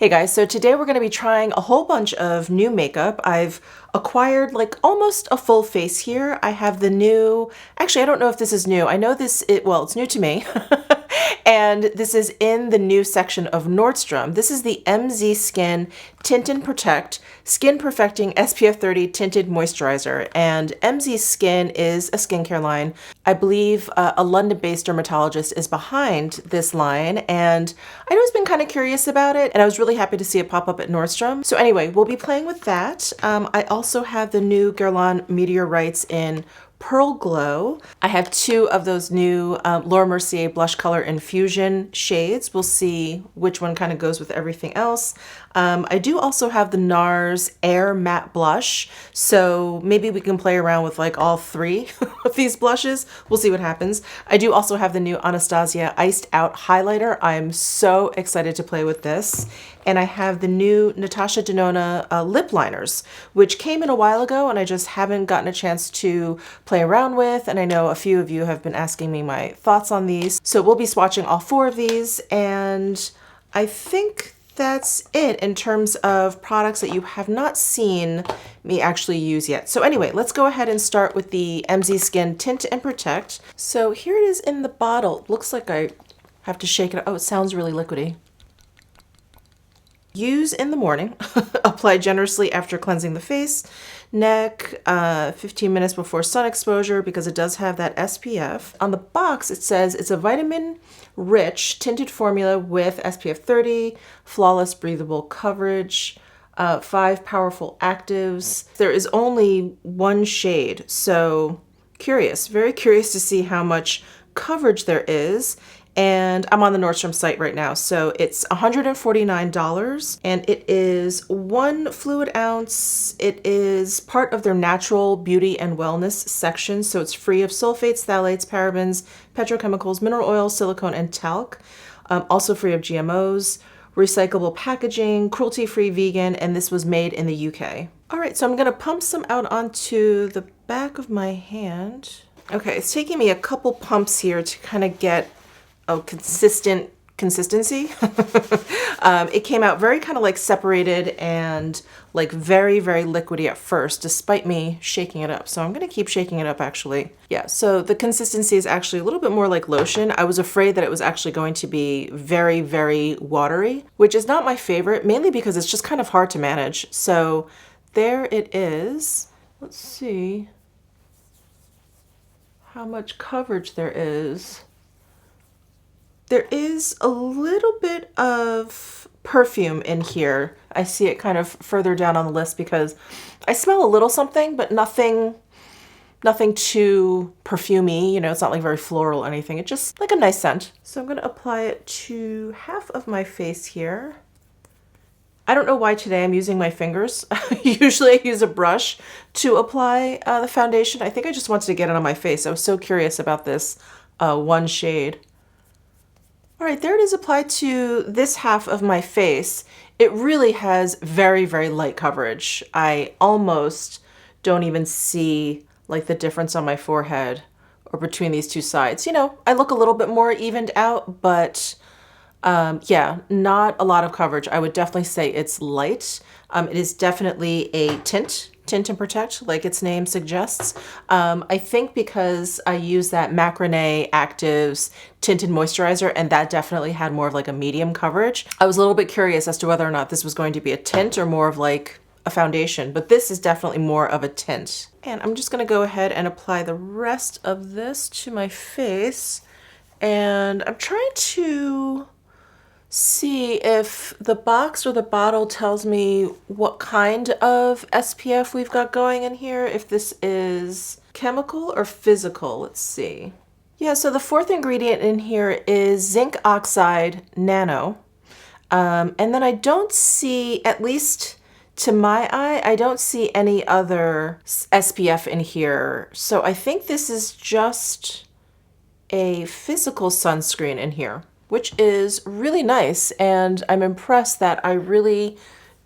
Hey guys, so today we're going to be trying a whole bunch of new makeup. I've acquired like almost a full face here. I have the new, actually I don't know if this is new. I know well, it's new to me. And this is in the new section of Nordstrom. This is the MZ Skin Tint and Protect Skin Perfecting SPF 30 Tinted Moisturizer. And MZ Skin is a skincare line. I believe a London-based dermatologist is behind this line, and I've always been kind of curious about it, and I was really happy to see it pop up at Nordstrom. So anyway, we'll be playing with that. I also have the new Guerlain Meteorites in Pearl Glow. I have two of those new Laura Mercier Blush Color Infusion shades. We'll see which one kind of goes with everything else. I do also have the NARS Air Matte Blush, so maybe we can play around with like all three of these blushes. We'll see what happens. I do also have the new Anastasia Iced Out Highlighter. I'm so excited to play with this. And I have the new Natasha Denona lip liners, which came in a while ago and I just haven't gotten a chance to play around with. And I know a few of you have been asking me my thoughts on these. So we'll be swatching all four of these, and I think that's it in terms of products that you have not seen me actually use yet. So anyway, let's go ahead and start with the MZ Skin Tint and Protect. So here it is in the bottle. Looks like I have to shake it. Oh, it sounds really liquidy. Use in the morning, apply generously after cleansing the face, neck, 15 minutes before sun exposure because it does have that SPF. On the box it says it's a vitamin-rich tinted formula with SPF 30, flawless breathable coverage, 5 powerful actives. There is only one shade, so curious, very curious to see how much coverage there is. And I'm on the Nordstrom site right now. So it's $149 and it is 1 fluid ounce. It is part of their natural beauty and wellness section. So it's free of sulfates, phthalates, parabens, petrochemicals, mineral oil, silicone, and talc. Also free of GMOs, recyclable packaging, cruelty-free vegan, and this was made in the UK. All right, so I'm gonna pump some out onto the back of my hand. Okay, it's taking me a couple pumps here to kind of get consistency. It came out very kind of like separated and like very, very liquidy at first, despite me shaking it up. So I'm going to keep shaking it up actually. Yeah, so the consistency is actually a little bit more like lotion. I was afraid that it was actually going to be very, very watery, which is not my favorite, mainly because it's just kind of hard to manage. So there it is. Let's see how much coverage there is. There is a little bit of perfume in here. I see it kind of further down on the list because I smell a little something, but nothing too perfumey. You know, it's not like very floral or anything. It's just like a nice scent. So I'm going to apply it to half of my face here. I don't know why today I'm using my fingers. Usually I use a brush to apply the foundation. I think I just wanted to get it on my face. I was so curious about this one shade. All right, there it is applied to this half of my face. It really has very, very light coverage. I almost don't even see like the difference on my forehead or between these two sides. You know, I look a little bit more evened out, but yeah, not a lot of coverage. I would definitely say it's light. It is definitely a tint and protect, like its name suggests. I think because I use that Macrone Actives tinted moisturizer, and that definitely had more of like a medium coverage. I was a little bit curious as to whether or not this was going to be a tint or more of like a foundation, but this is definitely more of a tint. And I'm just gonna go ahead and apply the rest of this to my face. And I'm trying to see if the box or the bottle tells me what kind of SPF we've got going in here, if this is chemical or physical. Let's see. Yeah, so the fourth ingredient in here is zinc oxide nano. And then I don't see, at least to my eye, I don't see any other SPF in here. So I think this is just a physical sunscreen in here, which is really nice. And I'm impressed that I really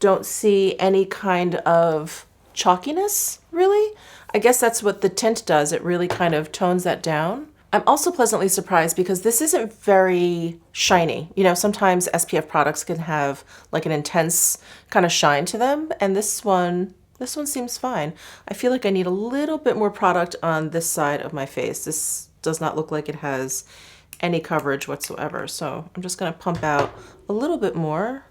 don't see any kind of chalkiness, really. I guess that's what the tint does. It really kind of tones that down. I'm also pleasantly surprised because this isn't very shiny. You know, sometimes SPF products can have like an intense kind of shine to them, and this one seems fine. I feel like I need a little bit more product on this side of my face. This does not look like it has any coverage whatsoever. So I'm just gonna pump out a little bit more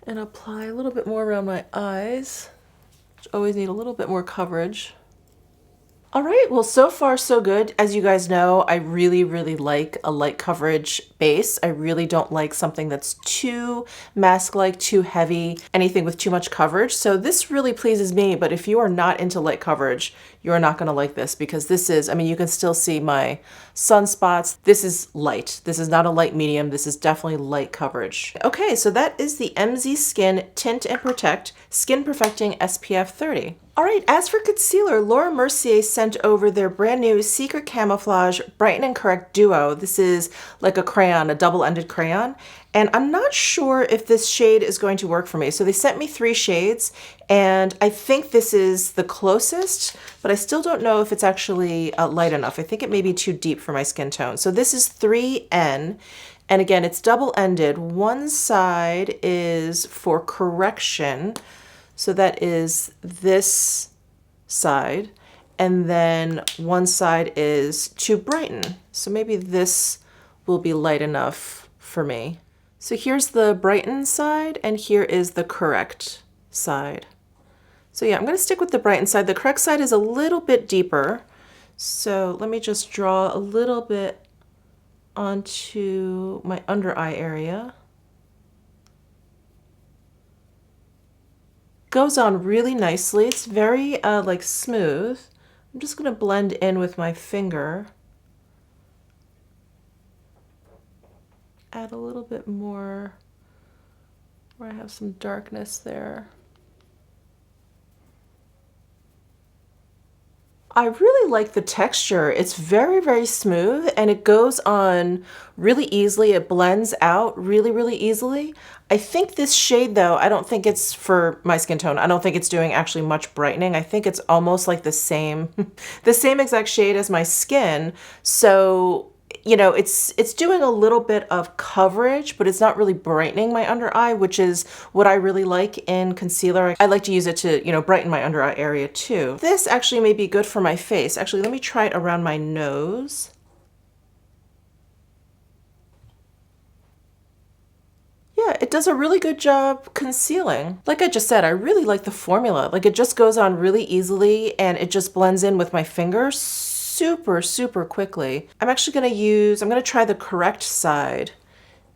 and apply a little bit more around my eyes, which always need a little bit more coverage. All right, well, so far so good. As you guys know, I really, really like a light coverage base. I really don't like something that's too mask-like, too heavy, anything with too much coverage. So this really pleases me, but if you are not into light coverage, you are not gonna like this because this is, I mean, you can still see my sunspots. This is light. This is not a light medium. This is definitely light coverage. Okay, so that is the MZ Skin Tint and Protect Skin Perfecting SPF 30. All right, as for concealer, Laura Mercier sent over their brand new Secret Camouflage Brighten and Correct Duo. This is like a crayon, a double-ended crayon. And I'm not sure if this shade is going to work for me. So they sent me 3 shades, and I think this is the closest, but I still don't know if it's actually light enough. I think it may be too deep for my skin tone. So this is 3N. And again, it's double-ended. One side is for correction. So that is this side, and then one side is to brighten. So maybe this will be light enough for me. So here's the brighten side, and here is the correct side. So yeah, I'm gonna stick with the brighten side. The correct side is a little bit deeper. So let me just draw a little bit onto my under eye area. Goes on really nicely. It's very like smooth. I'm just gonna blend in with my finger. Add a little bit more where I have some darkness there. I really like the texture. It's very, very smooth, and it goes on really easily. It blends out really, really easily. I think this shade though, I don't think it's for my skin tone. I don't think it's doing actually much brightening. I think it's almost like the same, the same exact shade as my skin. So, you know, it's doing a little bit of coverage, but it's not really brightening my under eye, which is what I really like in concealer. I like to use it to, you know, brighten my under eye area too. This actually may be good for my face. Actually, let me try it around my nose. Yeah, it does a really good job concealing. Like I just said, I really like the formula. Like it just goes on really easily and it just blends in with my fingers super, super quickly. I'm actually gonna try the correct side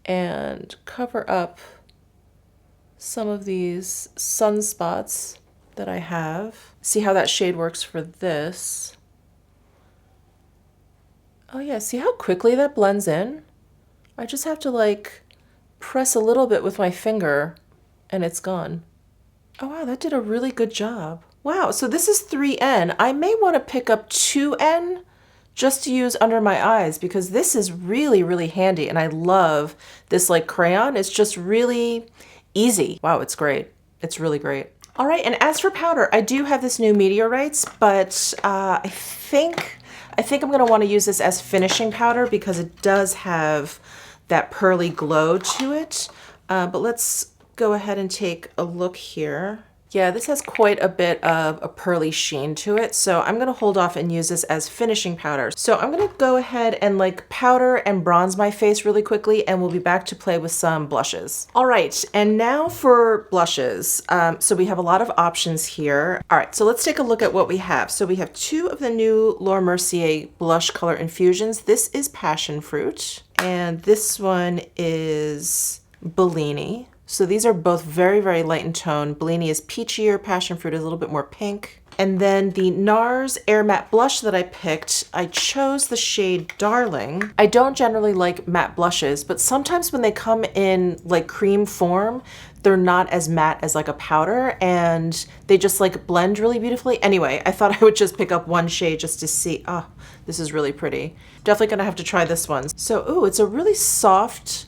and cover up some of these sunspots that I have. See how that shade works for this. Oh yeah, see how quickly that blends in? I just have to like press a little bit with my finger and it's gone. Oh wow, that did a really good job. Wow, so this is 3N. I may want to pick up 2N just to use under my eyes because this is really, really handy and I love this like crayon. It's just really easy. Wow, it's great. It's really great. All right, and as for powder, I do have this new Meteorites, but I think I'm gonna want to use this as finishing powder because it does have that pearly glow to it. But let's go ahead and take a look here. Yeah, this has quite a bit of a pearly sheen to it, so I'm gonna hold off and use this as finishing powder. So I'm gonna go ahead and like powder and bronze my face really quickly, and we'll be back to play with some blushes. All right, and now for blushes. So we have a lot of options here. All right, so let's take a look at what we have. So we have 2 of the new Laura Mercier blush color infusions. This is Passion Fruit, and this one is Bellini. So these are both very, very light in tone. Bellini is peachier, Passion Fruit is a little bit more pink. And then the NARS Air Matte Blush that I picked, I chose the shade Darling. I don't generally like matte blushes, but sometimes when they come in like cream form, they're not as matte as like a powder and they just like blend really beautifully. Anyway, I thought I would just pick up one shade just to see. Oh, this is really pretty. Definitely gonna have to try this one. So, ooh, it's a really soft,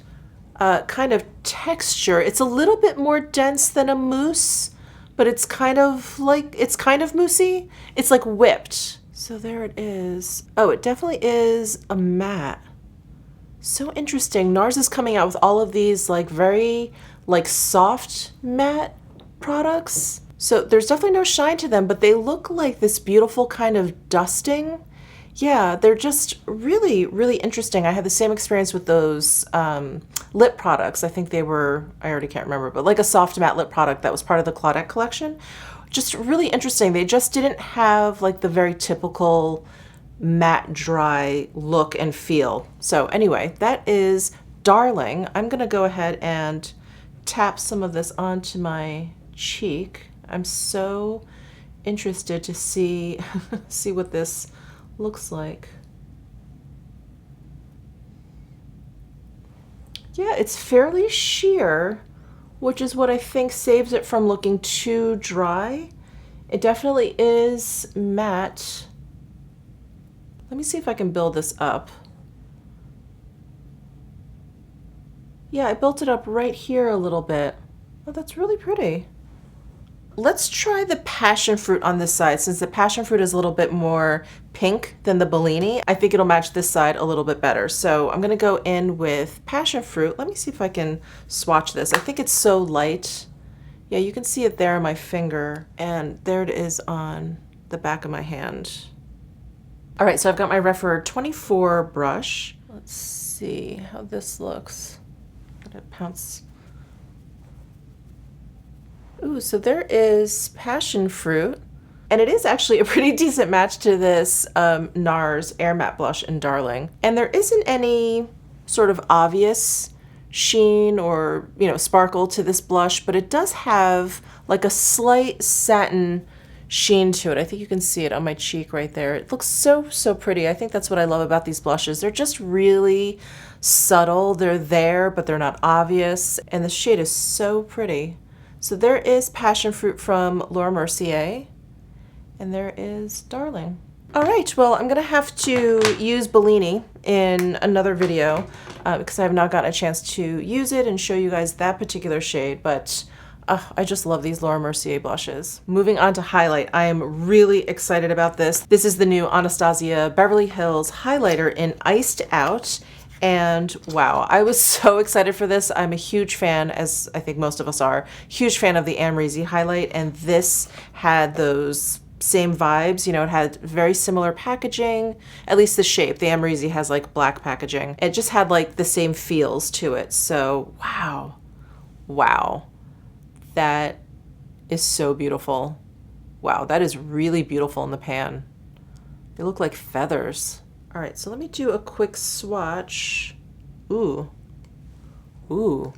kind of texture. It's a little bit more dense than a mousse, but it's kind of moussey. It's like whipped. So there it is. Oh, it definitely is a matte. So interesting. NARS is coming out with all of these like very like soft matte products. So there's definitely no shine to them, but they look like this beautiful kind of dusting. Yeah, they're just really, really interesting. I had the same experience with those lip products. I think they were, I already can't remember, but like a soft matte lip product that was part of the Claudette collection. Just really interesting. They just didn't have like the very typical matte dry look and feel. So anyway, that is Darling. I'm gonna go ahead and tap some of this onto my cheek. I'm so interested to see see what this looks like. Yeah, it's fairly sheer, which is what I think saves it from looking too dry. It definitely is matte. Let me see if I can build this up. Yeah, I built it up right here a little bit. Oh, that's really pretty. Let's try the passion fruit on this side. Since the passion fruit is a little bit more pink than the Bellini, I think it'll match this side a little bit better. So I'm gonna go in with passion fruit. Let me see if I can swatch this. I think it's so light. Yeah, you can see it there on my finger, and there it is on the back of my hand. All right, so I've got my Refer 24 brush. Let's see how this looks. Let it pounce. Ooh, so there is passion fruit, and it is actually a pretty decent match to this NARS Air Matte Blush in Darling. And there isn't any sort of obvious sheen or, you know, sparkle to this blush, but it does have like a slight satin sheen to it. I think you can see it on my cheek right there. It looks so, so pretty. I think that's what I love about these blushes. They're just really subtle. They're there, but they're not obvious. And the shade is so pretty. So there is Passion Fruit from Laura Mercier, and there is Darling. All right, well, I'm gonna have to use Bellini in another video because I have not gotten a chance to use it and show you guys that particular shade, but I just love these Laura Mercier blushes. Moving on to highlight, I am really excited about this. This is the new Anastasia Beverly Hills highlighter in Iced Out. And wow, I was so excited for this. I'm a huge fan, as I think most of us are, huge fan of the Amrezy highlight, and this had those same vibes. You know, it had very similar packaging, at least the shape. The Amrezy has like black packaging. It just had like the same feels to it. So wow, wow, that is so beautiful. Wow, that is really beautiful in the pan. They look like feathers. All right, so let me do a quick swatch. Ooh, ooh,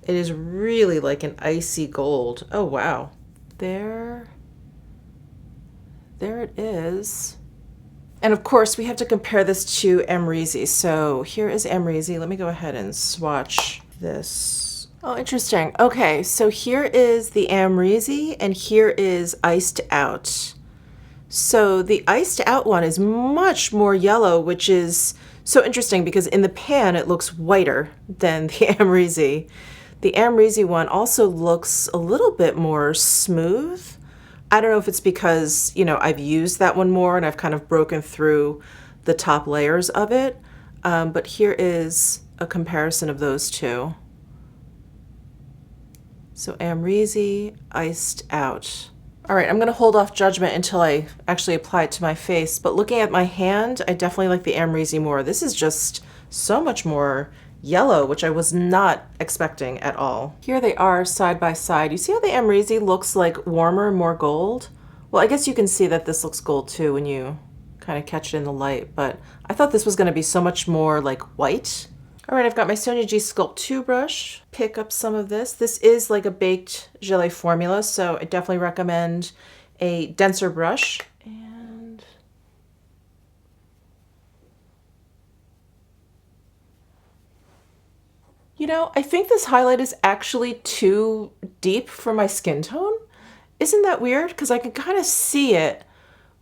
it is really like an icy gold. Oh, wow. There it is. And of course, we have to compare this to Amrezy. So here is Amrezy. Let me go ahead and swatch this. Oh, interesting. Okay, so here is the Amrezy, and here is Iced Out. So the Iced Out one is much more yellow, which is so interesting because in the pan it looks whiter than the Amrezy. The Amrezy one also looks a little bit more smooth. I don't know if it's because, you know, I've used that one more and I've kind of broken through the top layers of it. But here is a comparison of those two. So Amrezy, Iced Out. All right, I'm gonna hold off judgment until I actually apply it to my face, but looking at my hand, I definitely like the Amrezy more. This is just so much more yellow, which I was not expecting at all. Here they are side by side. You see how the Amrezy looks like warmer, more gold? Well, I guess you can see that this looks gold too when you kind of catch it in the light, but I thought this was gonna be so much more like white. All right, I've got my Sonia G Sculpt 2 brush. Pick up some of this. This is like a baked gelée formula, so I definitely recommend a denser brush. And you know, I think this highlight is actually too deep for my skin tone. Isn't that weird? Because I can kind of see it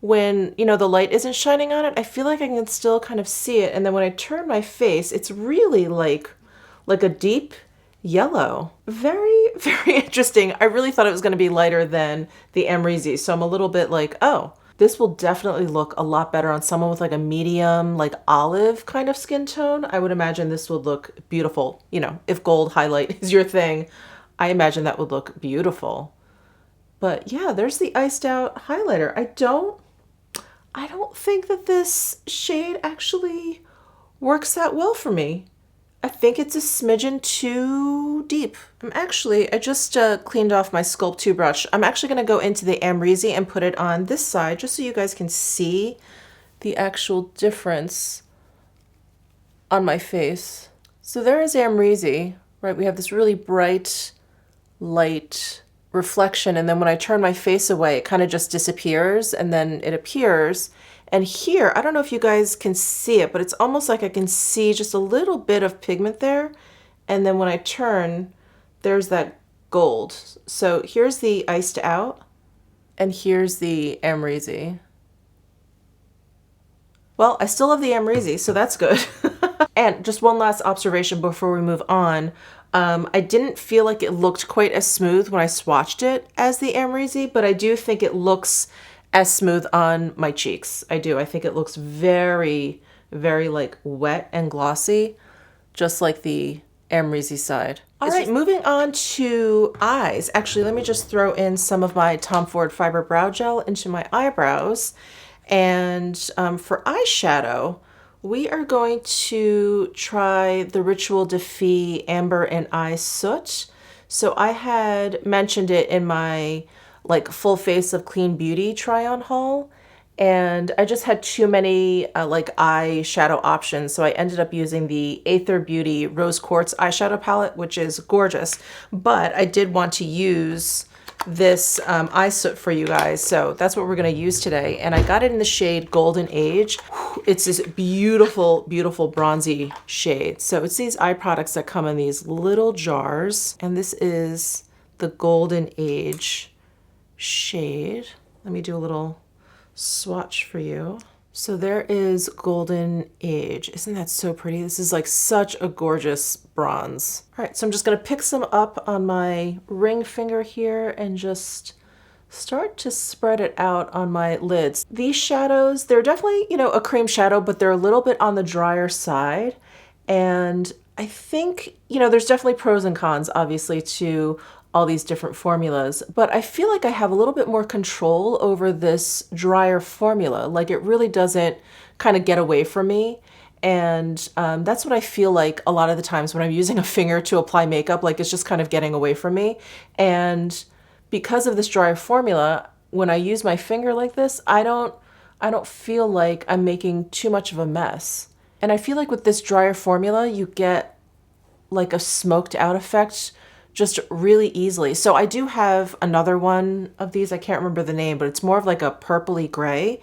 when, you know, the light isn't shining on it. I feel like I can still kind of see it. And then when I turn my face, it's really like a deep yellow. Very, very interesting. I really thought it was going to be lighter than the Amrezy. So I'm a little bit like, oh, This will definitely look a lot better on someone with like a medium, like olive kind of skin tone. I would imagine this would look beautiful. You know, if gold highlight is your thing, I imagine that would look beautiful. But yeah, there's the iced out highlighter. I don't think that this shade actually works that well for me. I think it's a smidgen too deep. I just cleaned off my Sculpt 2 brush. I'm actually going to go into the Amrezy and put it on this side just so you guys can see the actual difference on my face. So there is Amrezy, right? We have this really bright, light reflection, and then when I turn my face away, it kind of just disappears and then it appears. And here, I don't know if you guys can see it, but it's almost like I can see just a little bit of pigment there. And then when I turn, there's that gold. So here's the iced out, and here's the Amrezy. Well, I still have the Amrezy, so that's good. And just one last observation before we move on. I didn't feel like it looked quite as smooth when I swatched it as the Amrezy, but I do think it looks as smooth on my cheeks. I do. I think it looks very, very like wet and glossy, just like the Amrezy side. All right, moving on to eyes. Actually, let me just throw in some of my Tom Ford Fiber Brow Gel into my eyebrows. And for eyeshadow, we are going to try the Ritual Defee Amber and Eye Soot. So I had mentioned it in my like full face of clean beauty try on haul, and I just had too many like eyeshadow options, so I ended up using the Aether Beauty Rose Quartz eyeshadow palette, which is gorgeous, but I did want to use this eye soot for you guys, so that's what we're going to use today. And I got it in the shade Golden Age. It's this beautiful, beautiful bronzy shade. So it's these eye products that come in these little jars, and this is the Golden Age shade. Let me do a little swatch for you. So there is Golden Age. Isn't that so pretty? This is like such a gorgeous bronze. All right, so I'm just gonna pick some up on my ring finger here and just start to spread it out on my lids. These shadows, they're definitely, you know, a cream shadow, but they're a little bit on the drier side. And I think, you know, there's definitely pros and cons, obviously, to all these different formulas, but I feel like I have a little bit more control over this drier formula. Like it really doesn't kind of get away from me. And that's what I feel like a lot of the times when I'm using a finger to apply makeup, like it's just kind of getting away from me. And because of this drier formula, when I use my finger like this, I don't feel like I'm making too much of a mess. And I feel like with this drier formula, you get like a smoked out effect just really easily. So I do have another one of these. I can't remember the name, but it's more of like a purpley gray.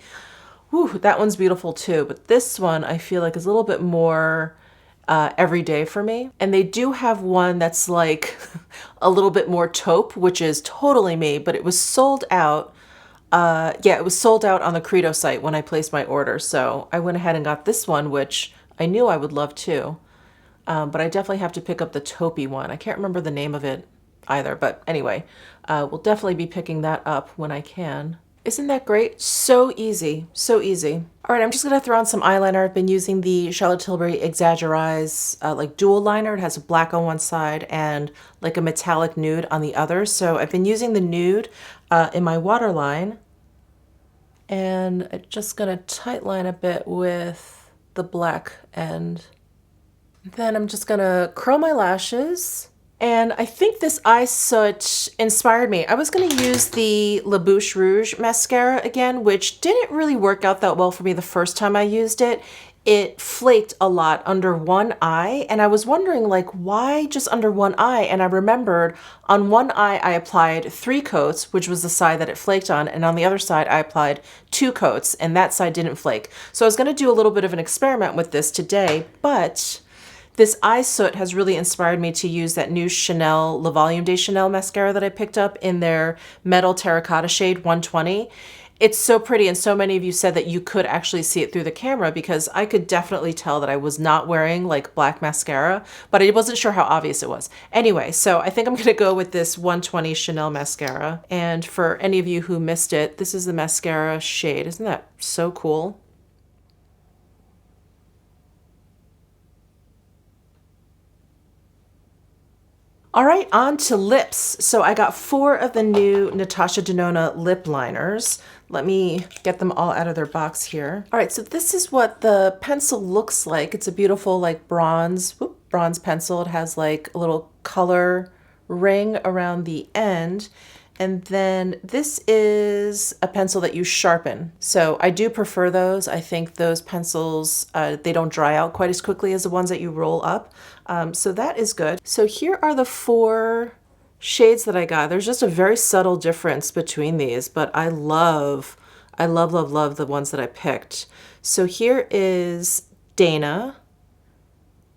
Whew, that one's beautiful too. But this one I feel like is a little bit more everyday for me. And they do have one that's like a little bit more taupe, which is totally me, but it was sold out. Yeah, it was sold out on the Credo site when I placed my order. So I went ahead and got this one, which I knew I would love too. But I definitely have to pick up the taupey one. I can't remember the name of it either, but anyway, we'll definitely be picking that up when I can. Isn't that great? So easy, so easy. All right, I'm just gonna throw on some eyeliner. I've been using the Charlotte Tilbury Exaggerize like dual liner. It has a black on one side and like a metallic nude on the other. So I've been using the nude in my waterline, and I'm just gonna tight line a bit with the black end. Then I'm just gonna curl my lashes. And I think this eye soot inspired me. I was gonna use the La Bouche Rouge mascara again, which didn't really work out that well for me the first time I used it. It flaked a lot under one eye, and I was wondering like, why just under one eye? And I remembered on one eye I applied 3 coats, which was the side that it flaked on, and on the other side I applied 2 coats, and that side didn't flake. So I was gonna do a little bit of an experiment with this today, but this eye soot has really inspired me to use that new Chanel Le Volume de Chanel mascara that I picked up in their Metal Terracotta shade 120. It's so pretty, and so many of you said that you could actually see it through the camera, because I could definitely tell that I was not wearing like black mascara, but I wasn't sure how obvious it was. Anyway, so I think I'm gonna go with this 120 Chanel mascara. And for any of you who missed it, this is the mascara shade. Isn't that so cool? All right, on to lips. So I got 4 of the new Natasha Denona lip liners. Let me get them all out of their box here. All right, so this is what the pencil looks like. It's a beautiful like bronze pencil. It has like a little color ring around the end. And then this is a pencil that you sharpen. So I do prefer those. I think those pencils, they don't dry out quite as quickly as the ones that you roll up. So that is good. So here are the 4 shades that I got. There's just a very subtle difference between these, but I love the ones that I picked. So here is Dana.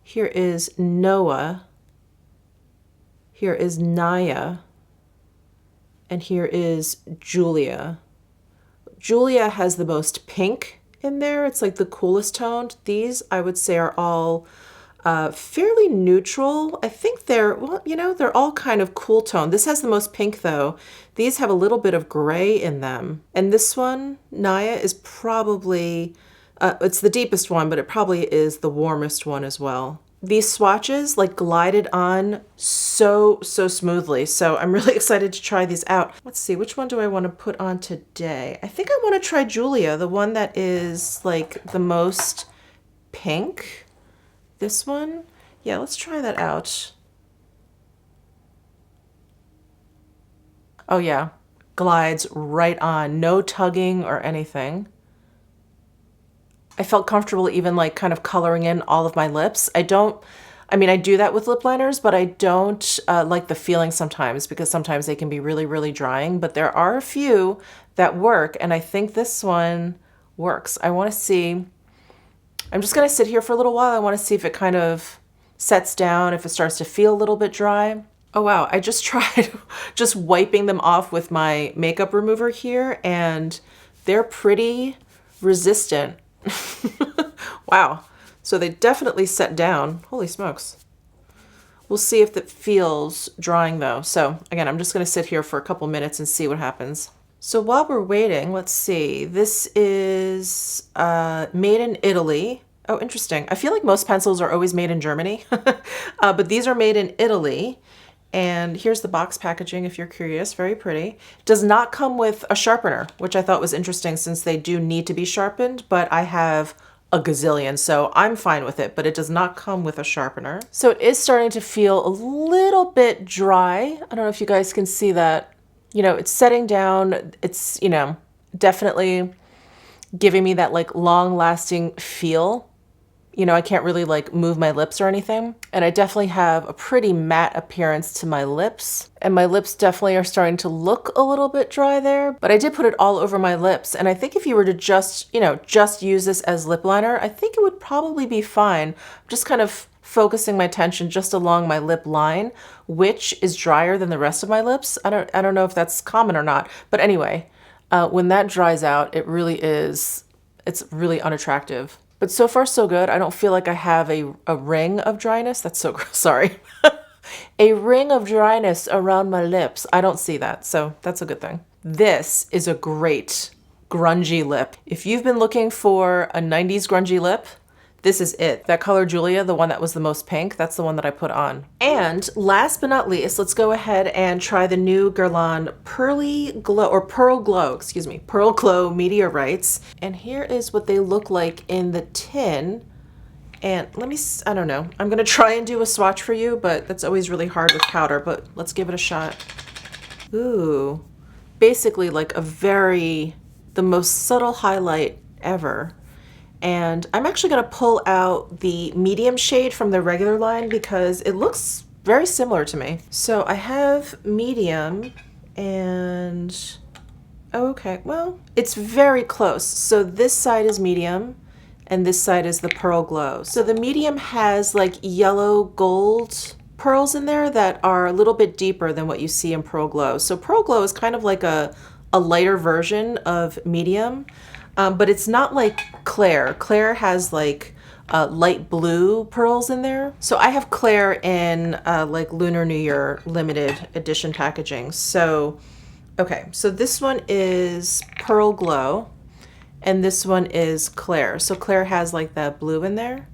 Here is Noah. Here is Naya. And here is Julia. Julia has the most pink in there. It's like the coolest toned. These, I would say, are all fairly neutral. I think they're, well, you know, they're all kind of cool tone. This has the most pink though. These have a little bit of gray in them. And this one, Naya, is probably, it's the deepest one, but it probably is the warmest one as well. These swatches like glided on so smoothly. So I'm really excited to try these out. Let's see, which one do I want to put on today? I think I want to try Julia, the one that is like the most pink. This one? Yeah, let's try that out. Oh yeah, glides right on, no tugging or anything. I felt comfortable even like kind of coloring in all of my lips. I mean, I do that with lip liners, but I don't like the feeling sometimes, because sometimes they can be really drying, but there are a few that work, and I think this one works. I want to see, I'm just going to sit here for a little while. I want to see if it kind of sets down, if it starts to feel a little bit dry. Oh wow, I just tried just wiping them off with my makeup remover here, and they're pretty resistant. Wow, so they definitely set down. Holy smokes. We'll see if it feels drying though. So again, I'm just gonna sit here for a couple minutes and see what happens. So while we're waiting, let's see. This is made in Italy. Oh, interesting. I feel like most pencils are always made in Germany, but these are made in Italy. And here's the box packaging if you're curious, very pretty. Does not come with a sharpener, which I thought was interesting since they do need to be sharpened, but I have a gazillion, so I'm fine with it, but it does not come with a sharpener. So it is starting to feel a little bit dry. I don't know if you guys can see that. You know, it's setting down. It's, you know, definitely giving me that like long lasting feel. You know, I can't really like move my lips or anything. And I definitely have a pretty matte appearance to my lips. And my lips definitely are starting to look a little bit dry there, but I did put it all over my lips. And I think if you were to just, you know, just use this as lip liner, I think it would probably be fine. I'm just kind of focusing my attention just along my lip line, which is drier than the rest of my lips. I don't know if that's common or not, but anyway, when that dries out, it really is, it's really unattractive. But so far so good. I don't feel like I have a ring of dryness. That's so gross, sorry. A ring of dryness around my lips. I don't see that, so that's a good thing. This is a great grungy lip. If you've been looking for a 90s grungy lip, this is it. That color Julia, the one that was the most pink, that's the one that I put on. And last but not least, let's go ahead and try the new Guerlain Pearl Glow Meteorites. And here is what they look like in the tin. And let me, I don't know, I'm gonna try and do a swatch for you, but that's always really hard with powder, but let's give it a shot. Ooh, basically like the most subtle highlight ever. And I'm actually going to pull out the medium shade from the regular line because it looks very similar to me. So I have medium and, oh, okay, well, it's very close. So this side is medium and this side is the Pearl Glow. So the medium has like yellow gold pearls in there that are a little bit deeper than what you see in Pearl Glow. So Pearl Glow is kind of like a a lighter version of medium, but it's not like Claire. Claire has like light blue pearls in there. So I have Claire in like Lunar New Year limited edition packaging. So, okay, so this one is Pearl Glow and this one is Claire. So Claire has like that blue in there.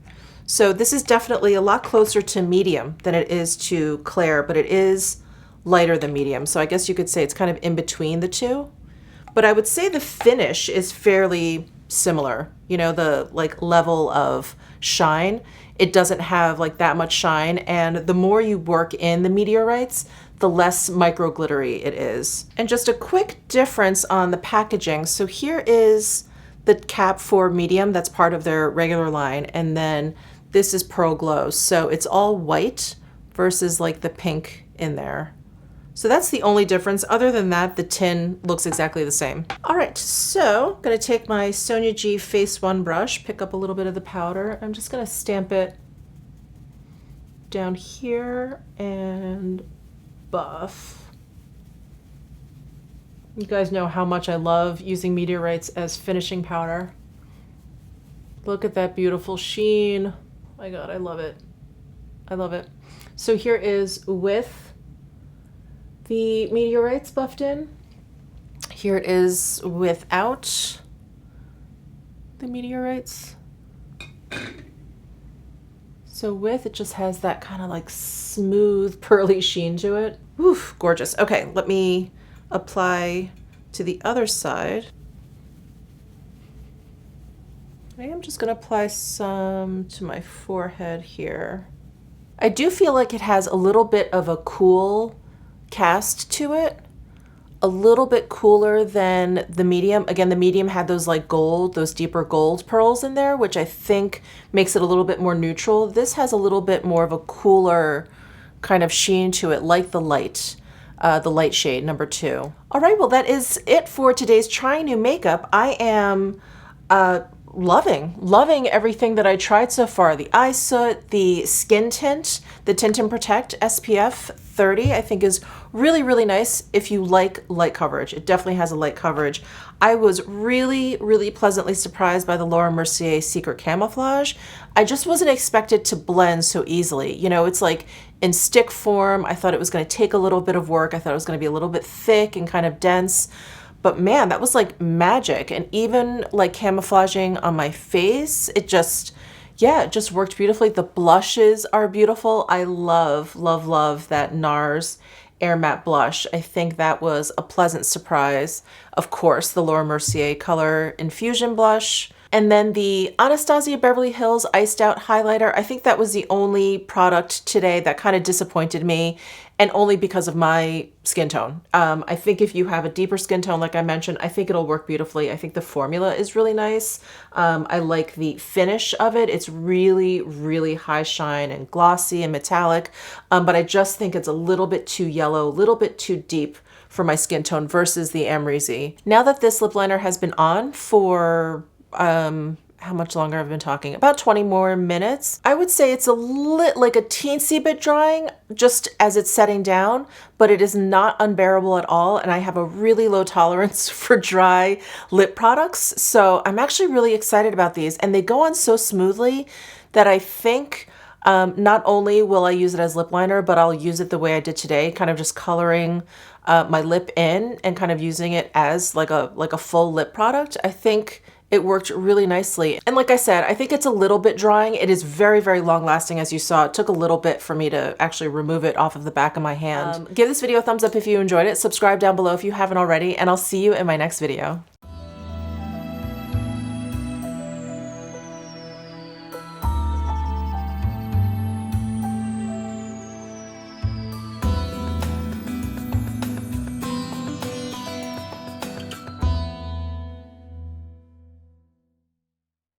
So this is definitely a lot closer to medium than it is to Claire, but it is lighter than medium. So I guess you could say it's kind of in between the two. But I would say the finish is fairly similar. You know, the like level of shine. It doesn't have like that much shine. And the more you work in the meteorites, the less micro glittery it is. And just a quick difference on the packaging. So here is the cap for medium that's part of their regular line. And then this is Pearl Glow. So it's all white versus like the pink in there. So that's the only difference. Other than that, the tin looks exactly the same. All right, so I'm gonna take my Sonia G Face One brush, pick up a little bit of the powder. I'm just gonna stamp it down here and buff. You guys know how much I love using meteorites as finishing powder. Look at that beautiful sheen. Oh my God, I love it. I love it. So here is with the meteorites buffed in. Here it is without the meteorites. So with, it just has that kind of like smooth pearly sheen to it. Oof, gorgeous. Okay, let me apply to the other side. I am just gonna apply some to my forehead here. I do feel like it has a little bit of a cool cast to it, a little bit cooler than the medium. Again, the medium had those like gold, those deeper gold pearls in there, which I think makes it a little bit more neutral. This has a little bit more of a cooler kind of sheen to it, like the light shade number 2. All right, well, that is it for today's Trying New Makeup. I am loving everything that I tried so far. The eye soot, the skin tint, the Tint and Protect SPF 30, I think is really, really nice if you like light coverage. It definitely has a light coverage. I was really, really pleasantly surprised by the Laura Mercier Secret Camouflage. I just wasn't expected to blend so easily. You know, it's like in stick form. I thought it was going to take a little bit of work. I thought it was going to be a little bit thick and kind of dense. But man, that was like magic. And even like camouflaging on my face, it just, yeah, it just worked beautifully. The blushes are beautiful. I love, love, love that NARS Air Matte Blush. I think that was a pleasant surprise. Of course, the Laura Mercier Color Infusion Blush. And then the Anastasia Beverly Hills Iced Out Highlighter. I think that was the only product today that kind of disappointed me, and only because of my skin tone. I think if you have a deeper skin tone, like I mentioned, I think it'll work beautifully. I think the formula is really nice. I like the finish of it. It's really, really high shine and glossy and metallic, but I just think it's a little bit too yellow, a little bit too deep for my skin tone versus the Amrezy. Now that this lip liner has been on for how much longer I've been talking? About 20 more minutes. I would say it's like a teensy bit drying just as it's setting down, but it is not unbearable at all. And I have a really low tolerance for dry lip products. So I'm actually really excited about these, and they go on so smoothly that I think not only will I use it as lip liner, but I'll use it the way I did today, kind of just coloring my lip in and kind of using it as like a full lip product. I think it worked really nicely. And like I said, I think it's a little bit drying. It is very, very long lasting. As you saw, it took a little bit for me to actually remove it off of the back of my hand. Give this video a thumbs up if you enjoyed it. Subscribe down below if you haven't already, and I'll see you in my next video.